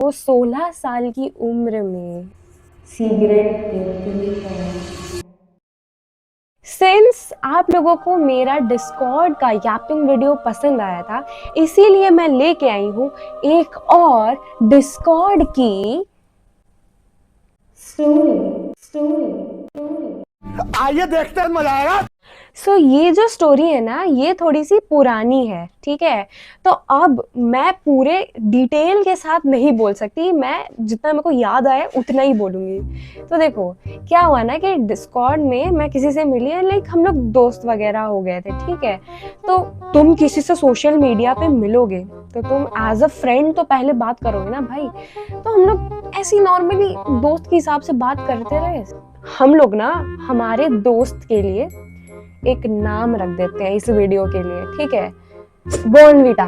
वो 16 साल की उम्र में सिगरेट पीती है। सिंस आप लोगों को मेरा डिस्कॉर्ड का यापिंग वीडियो पसंद आया था, इसीलिए मैं लेके आई हूँ एक और डिस्कॉर्ड की स्टोरी। आइए देखते हैं, मजा आएगा। सो ये जो स्टोरी है ना, ये थोड़ी सी पुरानी है, ठीक है। तो अब मैं पूरे डिटेल के साथ नहीं बोल सकती, मैं जितना मेरे को याद आया उतना ही बोलूँगी। तो देखो क्या हुआ ना कि डिस्कॉर्ड में मैं किसी से मिली है, लाइक हम लोग दोस्त वगैरह हो गए थे, ठीक है। तो तुम किसी से सोशल मीडिया पे मिलोगे तो तुम एज अ फ्रेंड तो पहले बात करोगे ना भाई। तो हम लोग ऐसी नॉर्मली दोस्त के हिसाब से बात करते रहे। हम लोग ना हमारे दोस्त के लिए एक नाम रख देते हैं इस वीडियो के लिए, ठीक है, बॉर्नवीटा।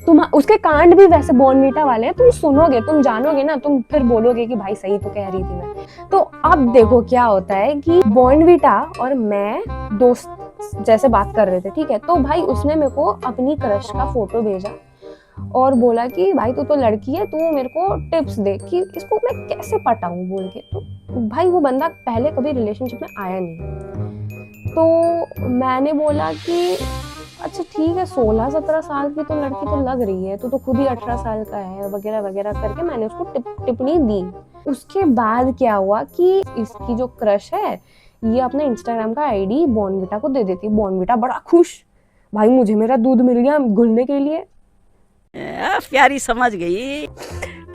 तुम उसके कांड भी वैसे बॉर्नवीटा वाले हैं, तुम सुनोगे, तुम जानोगे ना, तुम फिर बोलोगे कि भाई सही तो कह रही थी मैं। तो अब देखो क्या होता है कि बॉर्नवीटा और मैं दोस्त जैसे बात कर रहे थे, ठीक है। तो भाई उसने मेरे को अपनी क्रश का फोटो भेजा और बोला कि भाई तू तो लड़की है, तू मेरे को टिप्स दे कि इसको मैं कैसे पटाऊं बोल के। तो भाई वो बंदा पहले कभी रिलेशनशिप में आया नहीं। तो मैंने बोला कि अच्छा ठीक है, 16-17 साल की तो लड़की तो लग रही है, तो खुद ही 18 साल का है वगैरह वगैरह करके मैंने उसको टिप्पणी दी। उसके बाद क्या हुआ कि इसकी जो क्रश है ये अपने इंस्टाग्राम का आईडी बॉर्नविटा को दे देती। बॉर्नविटा बड़ा खुश, भाई मुझे मेरा दूध मिल गया घुलने के लिए। प्यारी समझ गई।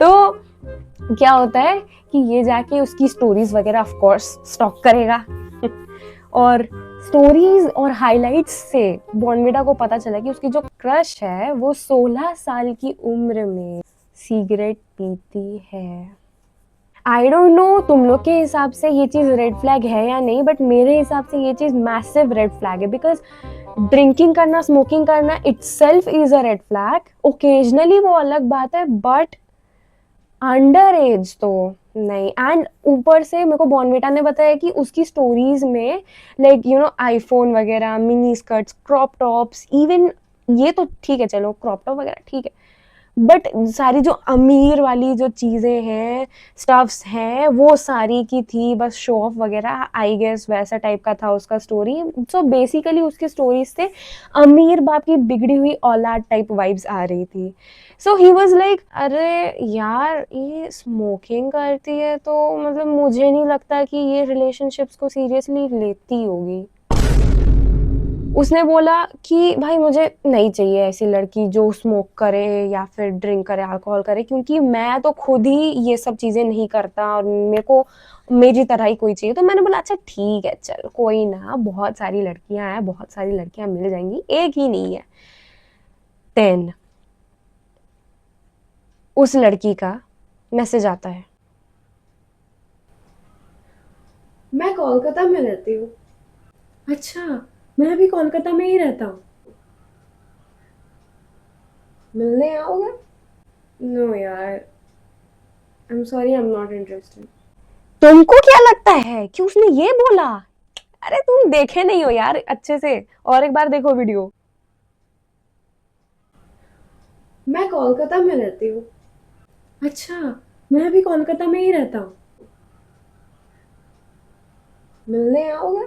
तो क्या होता है कि ये जाके उसकी स्टोरीज वगैरह ऑफ कोर्स स्टॉक करेगा और स्टोरीज और हाइलाइट्स से बॉर्नविटा को पता चला कि उसकी जो क्रश है वो 16 साल की उम्र में सिगरेट पीती है। आई डोंट नो तुम लोग के हिसाब से ये चीज रेड फ्लैग है या नहीं, बट मेरे हिसाब से ये चीज मैसिव रेड फ्लैग है। बिकॉज ड्रिंकिंग करना, स्मोकिंग करना itself is a red flag. Occasionally वो अलग बात है, बट अंडर एज तो नहीं। एंड ऊपर से मेरे को बॉर्नविटा ने बताया कि उसकी स्टोरीज में लाइक यू नो आईफोन वगैरह, mini skirts, crop tops, even ये तो ठीक है, चलो क्रॉप टॉप वगैरह ठीक है, बट सारी जो अमीर वाली जो चीज़ें हैं, स्टफ्स हैं, वो सारी की थी, बस शो ऑफ वगैरह आई गेस वैसा टाइप का था उसका स्टोरी। सो बेसिकली उसकी स्टोरीज से अमीर बाप की बिगड़ी हुई औलाद टाइप वाइब्स आ रही थी। सो ही वॉज लाइक अरे यार ये स्मोकिंग करती है तो मतलब मुझे नहीं लगता कि ये रिलेशनशिप्स को सीरियसली लेती होगी। उसने बोला कि भाई मुझे नहीं चाहिए ऐसी लड़की जो स्मोक करे या फिर ड्रिंक करे, अल्कोहल करे, क्योंकि मैं तो खुद ही ये सब चीज़ें नहीं करता और मेरे को मेरी तरह ही कोई चाहिए। तो मैंने बोला अच्छा ठीक है, चल कोई ना, बहुत सारी लड़कियां हैं, बहुत सारी लड़कियां मिल जाएंगी, एक ही नहीं है। देन उस लड़की का मैसेज आता है, मैं कोलकाता में रहती हूँ। अच्छा, मैं भी कोलकाता में ही रहता हूँ, मिलने आओगे? नो यार, I am sorry, I am not interested. तुमको क्या लगता है कि उसने ये बोला? अरे तुम देखे नहीं हो यार अच्छे से, और एक बार देखो वीडियो। मैं कोलकाता में रहती हूँ। अच्छा, मैं भी कोलकाता में ही रहता हूँ, मिलने आओगे?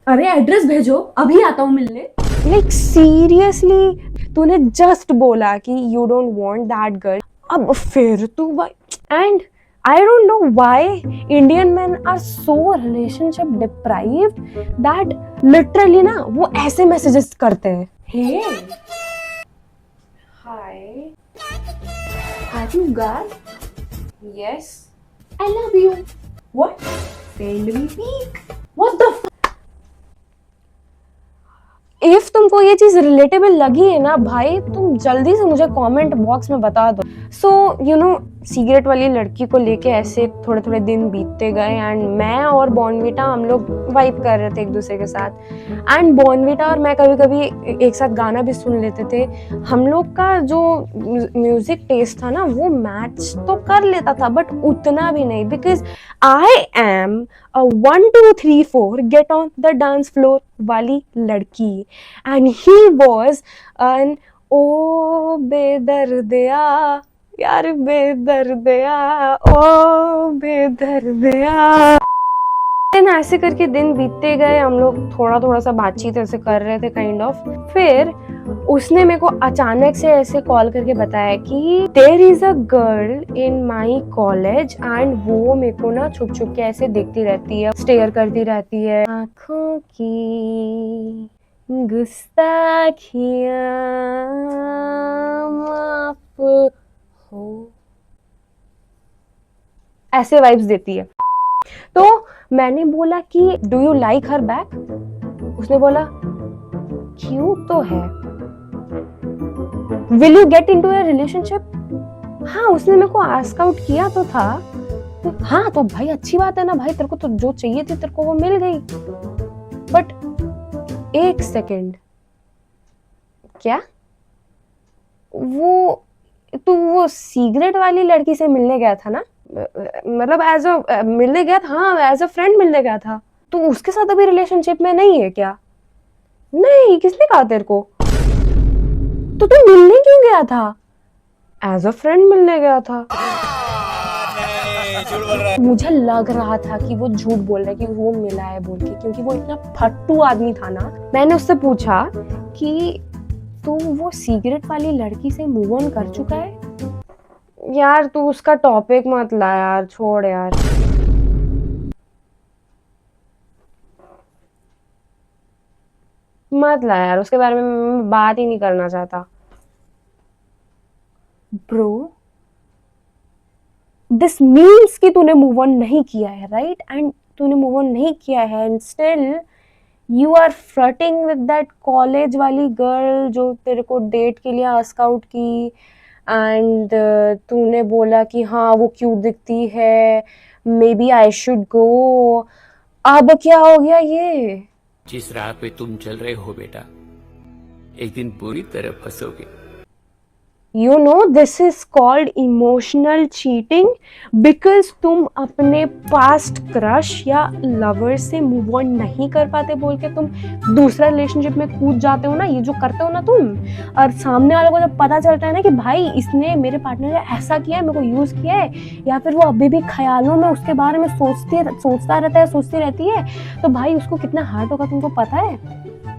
अरे एड्रेस भेजो, अभी आता हूँ मिलने। लाइक सीरियसली, तूने जस्ट बोला कि you don't want that girl, अब फिर तू भाई। And I don't know why Indian men are so relationship deprived that literally ना वो ऐसे messages करते हैं, hey hi have you got, yes I love you, what, send me pic, what the if तुमको ये चीज रिलेटेबल लगी है ना भाई, तुम जल्दी से मुझे कमेंट बॉक्स में बता दो। सो यू नो सिगरेट वाली लड़की को लेके ऐसे थोड़े थोड़े दिन बीतते गए एंड मैं और बॉर्नविटा हम लोग वाइब कर रहे थे एक दूसरे के साथ। एंड बॉर्नविटा और मैं कभी कभी एक साथ गाना भी सुन लेते थे। हम लोग का जो म्यूजिक टेस्ट था ना वो मैच तो कर लेता था, बट उतना भी नहीं, because I am a 1 2 3 4 get on the dance floor वाली लड़की एंड ही वॉज एन ओ बेदर्दिया यार बेदर्दिया, ओ बेदर्दिया। दिन ऐसे करके दिन बीतते गए, हम लोग थोड़ा थोड़ा सा बातचीत ऐसे कर रहे थे काइंड ऑफ। फिर उसने मेरे को अचानक से ऐसे कॉल करके बताया कि there is a girl in my college and वो मेरे को ना छुप छुप के ऐसे देखती रहती है, स्टेयर करती रहती है। आंखों की गुस्ताखियां माफ हो, ऐसे वाइब्स देती है। तो मैंने बोला कि do you like her back? उसने बोला क्यूट तो है, will you get into a relationship? हाँ, उसने मेरे को आस्क आउट किया तो था। तो हाँ, तो भाई अच्छी बात है ना भाई, तेरे को तो जो चाहिए थी तेरे को वो मिल गई। बट एक सेकेंड, क्या वो सिगरेट वाली लड़की से मिलने गया था ना? मतलब एज अ मिलने गया था, हाँ एज अ फ्रेंड मिलने गया था। तो उसके साथ अभी रिलेशनशिप में नहीं है क्या? नहीं, किसने कहा तेरे को? तो तू मिलने क्यों गया था? एज अ फ्रेंड मिलने गया था। मुझे लग रहा था कि वो झूठ बोल रहा है कि वो मिला है बोल के, क्योंकि वो इतना फट्टू आदमी था ना। मैंने उससे पूछा कि तू वो सिगरेट वाली लड़की से मूव ऑन कर चुका है? यार तू उसका टॉपिक मत ला यार, छोड़ यार। मत ला यार, उसके बारे में मैं बात ही नहीं करना चाहता। ब्रो, दिस मीन्स कि तूने मूव ऑन नहीं किया है, राइट? एंड तूने मूव ऑन नहीं किया है and still you are flirting with that college वाली गर्ल जो तेरे को डेट के लिए आस्क आउट की। एंड तूने बोला कि हाँ वो क्यूट दिखती है, may B I should go. अब क्या हो गया ये? जिस राह पे तुम चल रहे हो बेटा, एक दिन पूरी तरह फंसोगे। You know this is called emotional cheating because तुम अपने past crush या lover से move on नहीं कर पाते बोल के तुम दूसरा relationship में कूद जाते हो ना। ये जो करते हो ना तुम, और सामने वाले को जब पता चलता है ना कि भाई इसने मेरे पार्टनर ने ऐसा किया है, मेरे को यूज किया है, या फिर वो अभी भी ख्यालों में उसके बारे में सोचता रहता है, सोचती रहती है, तो भाई उसको कितना हार्ट होगा तुमको पता है?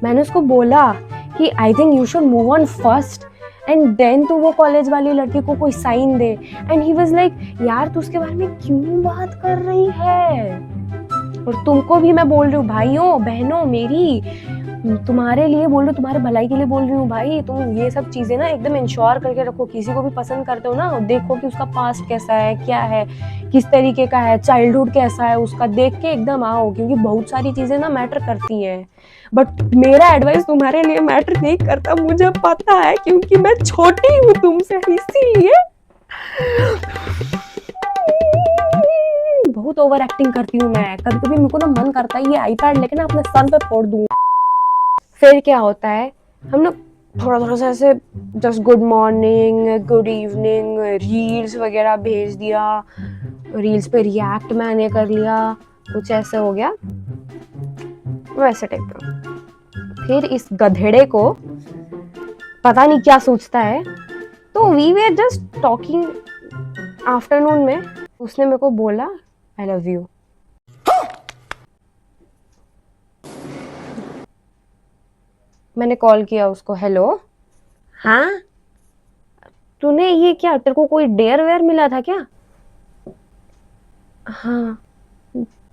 मैंने उसको बोला कि I think you should move on first and then तू वो कॉलेज वाली लड़की को कोई साइन दे। एंड ही वाज लाइक यार तू उसके बारे में क्यों बात कर रही है? और तुमको भी मैं बोल रही हूँ भाइयों बहनों मेरी, तुम्हारे लिए बोल रही हूँ, तुम्हारे भलाई के लिए बोल रही हूँ भाई, तुम ये सब चीजें ना एकदम इंश्योर करके रखो। किसी को भी पसंद करते हो ना, देखो कि उसका पास्ट कैसा है, क्या है, किस तरीके का है, चाइल्डहुड कैसा है उसका, देख के एकदम आओ, क्योंकि बहुत सारी चीजें ना मैटर करती हैं। बट मेरा एडवाइस तुम्हारे लिए मैटर नहीं करता, मुझे पता है, क्योंकि मैं छोटी हूँ तुमसे, इसीलिए बहुत ओवर एक्टिंग करती हूँ मैं। कभी कभी मेरे को ना मन करता है ये आईपैड लेके ना अपने सर पे फोड़ दूँ। फिर क्या होता है, हम लोग थोड़ा थोड़ा सा ऐसे just good morning, good evening, reels वगैरह भेज दिया, रील्स पे रिएक्ट मैंने कर लिया, कुछ ऐसे हो गया वैसे टाइप का। फिर इस गधेड़े को पता नहीं क्या सोचता है, तो we were just talking afternoon में, उसने मेरे को बोला आई लव यू। मैंने कॉल किया उसको, हेलो, हाँ तूने ये क्या, तेरे को कोई डेयर वेयर मिला था क्या? हाँ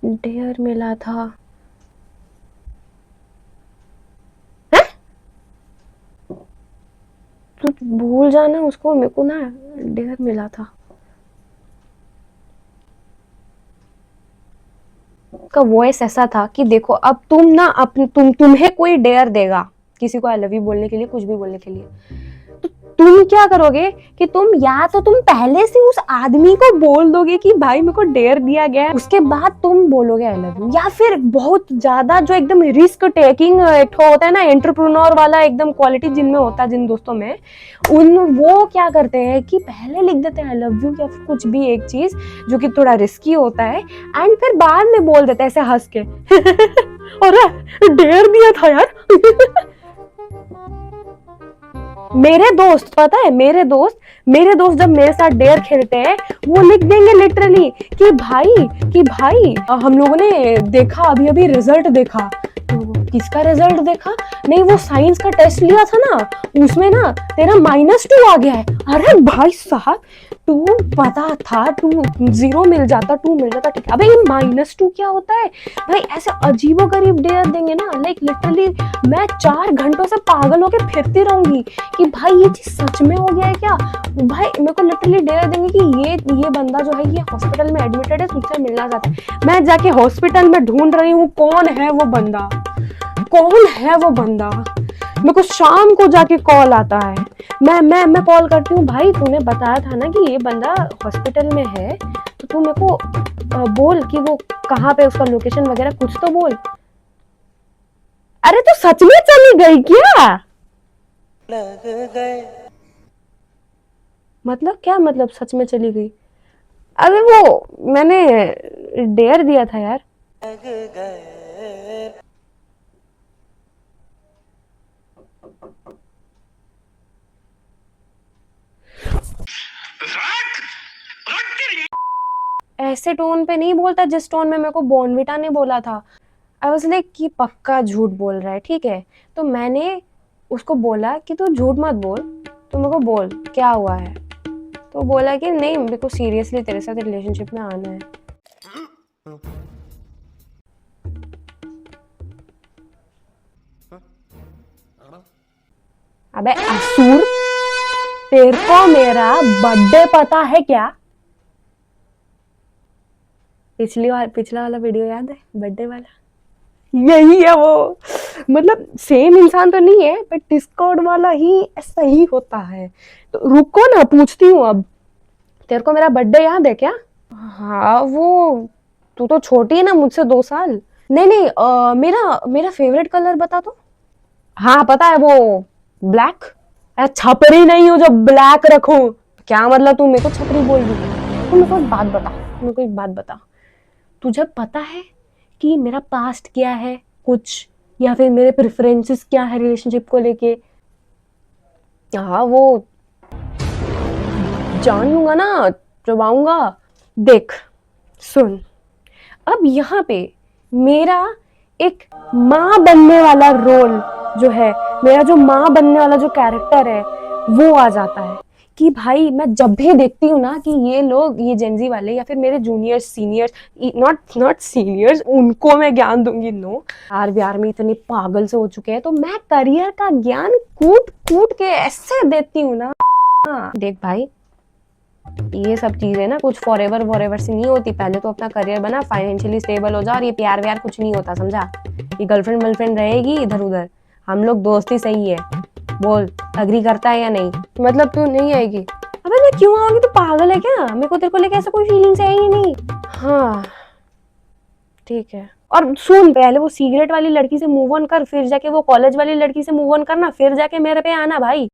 डेयर मिला था। है? तू भूल जाना उसको, मेरे को ना डेयर मिला था। का वॉइस ऐसा था कि देखो अब तुम ना तुम्हें कोई डेयर देगा किसी को आई लव यू बोलने के लिए, कुछ भी बोलने के लिए, तो तुम क्या करोगे कि तुम या तो तुम पहले से उस आदमी को बोल दोगे कि भाई मेरे को डेयर दिया गया है, उसके बाद तुम बोलोगे आई लव यू, या फिर बहुत ज्यादा जो एकदम रिस्क टेकिंग होता है ना, एंटरप्रेन्योर वाला एकदम क्वालिटी जिनमें होता है, जिन दोस्तों में, वो क्या करते हैं कि पहले लिख देते हैं आई लव यू या फिर कुछ भी एक चीज जो कि थोड़ा रिस्की होता है, एंड फिर बाद में बोल देते हैं ऐसे हंस के और डेयर दिया था यार। मेरे दोस्त, पता है मेरे दोस्त जब मेरे साथ डेयर खेलते हैं वो लिख देंगे लिटरली कि भाई हम लोगों ने देखा अभी अभी रिजल्ट देखा। तो किसका रिजल्ट देखा? नहीं, वो साइंस का टेस्ट लिया था ना, उसमें ना तेरा -2 आ गया है। अरे भाई साहब, 2 पता था, 0 मिल जाता, 2 मिल जाता, ठीक है। अबे ये -2 क्या होता है भाई? ऐसे अजीबो गरीब डेयर देंगे ना, लाइक लिटरली मैं 4 घंटों से पागल होके फिरती रहूंगी कि भाई ये चीज सच में हो गया है क्या। भाई मेरे को लिटरली डेयर देंगे कि ये बंदा जो है ये हॉस्पिटल में एडमिटेड है, तुझसे मिलना चाहता है। मैं जाके हॉस्पिटल में ढूंढ रही हूँ कौन है वो बंदा। मेरे को शाम को जाके कॉल आता है, मैं कॉल करती हूँ, भाई तूने बताया था ना कि ये बंदा हॉस्पिटल में है, तो तू मेरे को बोल कि वो कहाँ पे, उसका लोकेशन वगैरह कुछ तो बोल। अरे तू सच में चली गई क्या? मतलब क्या मतलब सच में चली गई? अरे वो मैंने डेयर दिया था यार। ऐसे टोन पे नहीं बोलता जिस टोन में मेरे को बॉर्नविटा ने बोला था। आई वाज लाइक कि पक्का झूठ बोल रहा है, ठीक है। तो मैंने उसको बोला कि तू झूठ मत बोल, तू मेरे को बोल क्या हुआ है। तो बोला कि नहीं, मेरे को सीरियसली तेरे साथ रिलेशनशिप में आना है। अबे असुर, तेरे को मेरा बर्थडे पता है क्या? पिछला वाला वीडियो याद है, बर्थडे वाला? यही है वो। मतलब सेम इंसान तो नहीं है, बट डिस्कॉर्ड वाला ही ऐसा ही होता है। तो रुको ना, पूछती हूँ अब, तेरे को मेरा बर्थडे याद है क्या? हाँ, वो तू तो छोटी है ना मुझसे 2 साल। नहीं, मेरा फेवरेट कलर बता तो। हाँ पता है, वो ब्लैक। छपरी नहीं हूँ जो ब्लैक रखूं। क्या मतलब तू मेरे को छपरी बोल रही है? तू मेरे को एक बात बता, तुझे पता है कि मेरा पास्ट क्या है कुछ, या फिर मेरे प्रेफरेंसेस क्या है रिलेशनशिप को लेके? हाँ वो जान लूंगा ना, चबाऊंगा। देख सुन, अब यहाँ पे मेरा एक माँ बनने वाला रोल जो है, मेरा जो माँ बनने वाला जो कैरेक्टर है वो आ जाता है कि भाई मैं जब भी देखती हूँ ना कि ये लोग, ये जेनजी वाले या फिर मेरे जूनियर्स सीनियर्स, नॉट सीनियर्स, उनको मैं ज्ञान दूंगी, नो यार में इतने पागल से हो चुके हैं, तो मैं करियर का ज्ञान कूट के ऐसे देती हूँ ना। देख भाई, ये सब चीजें ना कुछ फॉरएवर से नहीं होती। पहले तो अपना करियर बना, फाइनेंशियली स्टेबल हो जा, और ये प्यार व्यार कुछ नहीं होता, समझा? ये गर्लफ्रेंड रहेगी इधर उधर, हम लोग दोस्ती सही है। बोल, अग्री करता है या नहीं? मतलब तू नहीं आएगी? अबे मैं क्यों आऊंगी, तू पागल है क्या? मेरे को तेरे को लेके ऐसा कोई फीलिंग्स है ही नहीं। हाँ ठीक है, और सुन, पहले वो सिगरेट वाली लड़की से मूव ऑन कर, फिर जाके वो कॉलेज वाली लड़की से मूव ऑन करना, फिर जाके मेरे पे आना भाई।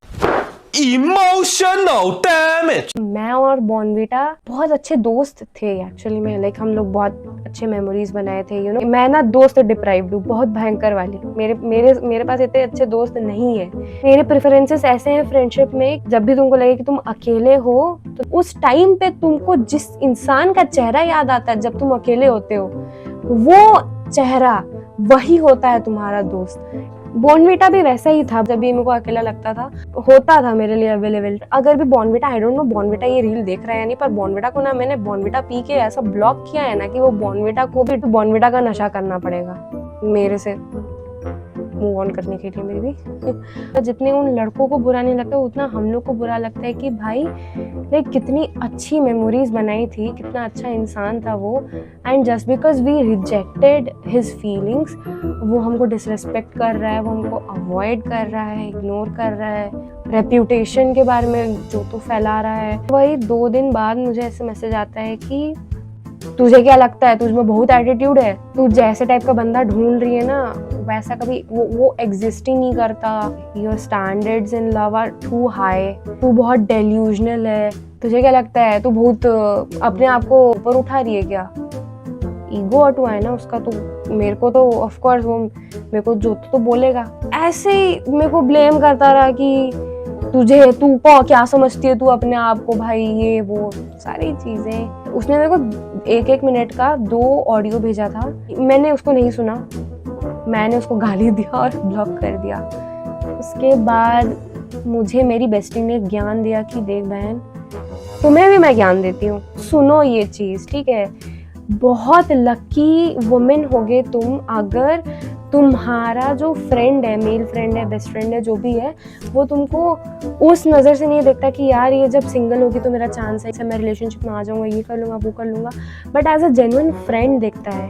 Emotional damage. मैं और बॉर्नविटा बहुत अच्छे दोस्त थे एक्चुअली में, लाइक हम लोग बहुत अच्छे मेमोरीज बनाए थे, यू नो। मैं ना दोस्त डिप्राइव्ड हूँ, बहुत भयंकर वाली। मेरे पास इतने अच्छे दोस्त नहीं है। मेरे प्रेफरेंसेस ऐसे हैं फ्रेंडशिप में, जब भी तुमको लगे कि तुम अकेले हो, तो उस टाइम पे तुमको जिस इंसान का चेहरा याद आता है जब तुम अकेले होते हो, वो चेहरा वही होता है तुम्हारा दोस्त। बॉर्नविटा भी वैसा ही था, जब भी मेरे को अकेला लगता था, होता था मेरे लिए अवेलेबल। अगर भी Bournvita, I don't know Bournvita ये रील देख रहा है या नहीं, पर बॉर्नविटा को ना मैंने बॉर्नविटा पी के ऐसा ब्लॉक किया है ना कि वो बॉर्नविटा को भी बॉर्नविटा का नशा करना पड़ेगा मेरे से मूव ऑन करने के लिए मे भी। जितने उन लड़कों को बुरा नहीं लगता उतना हम लोग को बुरा लगता है कि भाई लाइक कितनी अच्छी मेमोरीज बनाई थी, कितना अच्छा इंसान था वो, and just because we rejected his feelings, वो हमको डिसरिस्पेक्ट कर रहा है, वो हमको अवॉइड कर रहा है, इग्नोर कर रहा है, रेप्यूटेशन के बारे में जो तो फैला रहा है। वही 2 दिन बाद मुझे ऐसे मैसेज आता है कि तुझे क्या लगता है, तुझमें बहुत एटीट्यूड है, तू जैसे टाइप का बंदा ढूंढ रही है ना वैसा कभी वो एग्जिस्ट ही नहीं करता, your standards in love are too high, तू बहुत डेल्यूजनल है, तुझे क्या लगता है तू बहुत अपने आप को ऊपर उठा रही है क्या? ईगो हट हुआ है ना उसका, तो मेरे को तो ऑफ कोर्स वो मेरे को जो तो बोलेगा। ऐसे ही मेरे को ब्लेम करता रहा कि तुझे तू को क्या समझती है तू अपने आप को भाई, ये वो सारी चीजें। उसने मेरे को 1-1 मिनट का 2 ऑडियो भेजा था, मैंने उसको नहीं सुना, मैंने उसको गाली दिया और ब्लॉक कर दिया। उसके बाद मुझे मेरी बेस्टी ने ज्ञान दिया कि देख बहन, तुम्हें भी मैं ज्ञान देती हूँ, सुनो ये चीज़, ठीक है। बहुत लकी वुमेन होगे तुम अगर तुम्हारा जो फ्रेंड है, मेल फ्रेंड है, बेस्ट फ्रेंड है, जो भी है, वो तुमको उस नज़र से नहीं देखता कि यार ये जब सिंगल होगी तो मेरा चांस है, मैं रिलेशनशिप में आ जाऊँगा, ये कर लूँगा, वो कर लूँगा, but as a genuine friend देखता है।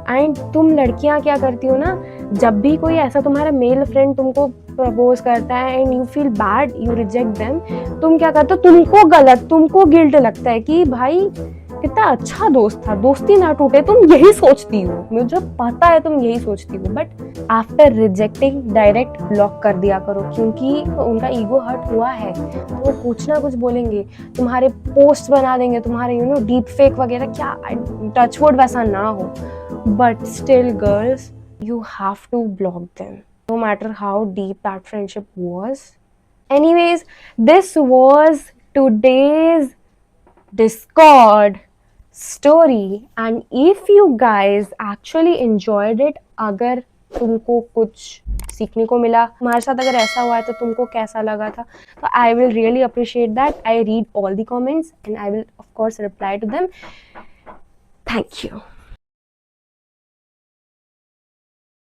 एंड तुम लड़कियाँ क्या करती हो ना, जब भी कोई ऐसा तुम्हारा मेल फ्रेंड तुमको प्रपोज करता है and you feel bad, you reject them, तुम क्या करते हो, तुमको गलत, तुमको गिल्ट लगता है कि भाई कितना अच्छा दोस्त था, दोस्ती ना टूटे, तुम यही सोचती हो, मुझे पता है तुम यही सोचती हो। But after rejecting direct block कर दिया करो, क्योंकि उनका ईगो हर्ट हुआ है तो वो कुछ ना कुछ बोलेंगे, तुम्हारे पोस्ट बना देंगे, तुम्हारे डीप फेक वगैरह, क्या टचवुड वैसा ना हो, but still girls you have to block them no matter how deep that friendship was. Anyways, this was today's Discord story, and if you guys actually enjoyed it, अगर तुमको कुछ सीखने को मिला, हमारे साथ अगर ऐसा हुआ है तो तुमको कैसा लगा था, तो I will really appreciate that. I read all the comments and I will of course reply to them. Thank you.